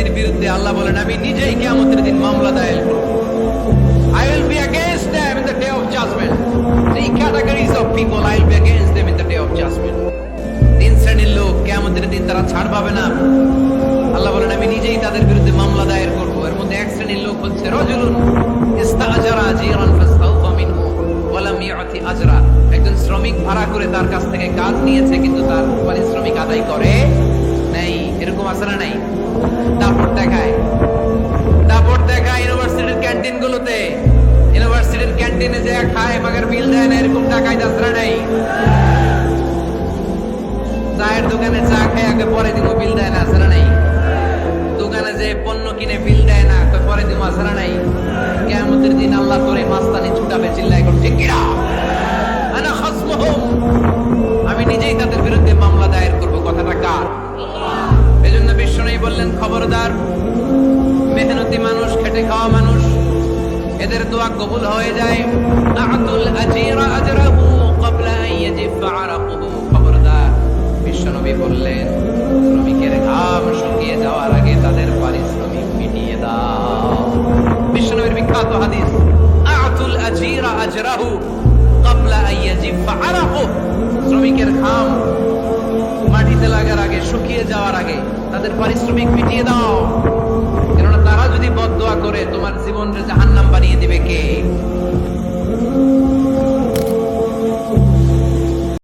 দুর্নীতির বিরুদ্ধে আল্লাহ বলেন আমি নিজেই কিয়ামতের দিন মামলা দায়ের করব। I will be against them in the day of judgment. Three categories of people I will be against them in the day of judgment. তিন শ্রেণীর লোক কিয়ামতের দিন তারা ছাড় পাবে না। আল্লাহ বলেন আমি নিজেই তাদের বিরুদ্ধে মামলা দায়ের করব। এর মধ্যে এক শ্রেণীর লোক হচ্ছে রাজুলুন ইস্তাআজারা আজিরান ফাস্তাওফা মিনহু ওয়া লাম ইউতি আজরা। একজন শ্রমিক ভাড়া করে তার কাছ থেকে কাজ নিয়েছে কিন্তু তার পারিশ্রমিক আদায় করে নাই। এরকম আছে না নাই? দাপট দেখায় ইউনিভার্সিটির ক্যান্টিন গুলোতে, ইউনিভার্সিটির ক্যান্টিনে যে খায় মাগের বিল দেয় না, এরকম টাকায় দাসরা নাই। চায়ের দোকানে চা খায় আগে পরে দিব বিল দেয় না, আসরা নাই। দোকানে যে পণ্য কিনে বিল দেয় না পরে দিব, আসরা নাই। কিয়ামতের দিন আল্লাহ করে মাস্তানি ছুটাবে, চিল্লায় করে ঠিক কিনা আনা খাসমুহুম, আমি নিজেই তাদের বিরুদ্ধে মামলা দায়ের করব। কথাটা কার? এজন্য বিশ্বনবী বললেন খবরদার, মেহনতি মানুষ, খেটে খাওয়া মানুষ, এদের দোয়া কবুল হয়ে যায়। আতুল আজিরা আজরাহু ক্বাবলা আন ইয়াজিফা আরাকুহু। খবরদার, বিশ্বনবী বললেন শ্রমিকের ঘাম শুকিয়ে যাওয়ার আগে তাদের পারিশ্রমিক মিটিয়ে দাও। বিশ্বনবীর বিখ্যাত হাদিস, আতুল আজিরা আজরাহু ক্বাবলা আন ইয়াজিফা আরাকুহু। শ্রমিকের ঘাম মাটিতে লাগার আগে, শুকিয়ে যাওয়ার আগে তাদের পারিশ্রমিক মিটিয়ে দাও। কেননা তারা যদি বদদোয়া করে তোমার জীবনকে জাহান্নাম বানিয়ে দিবে কে?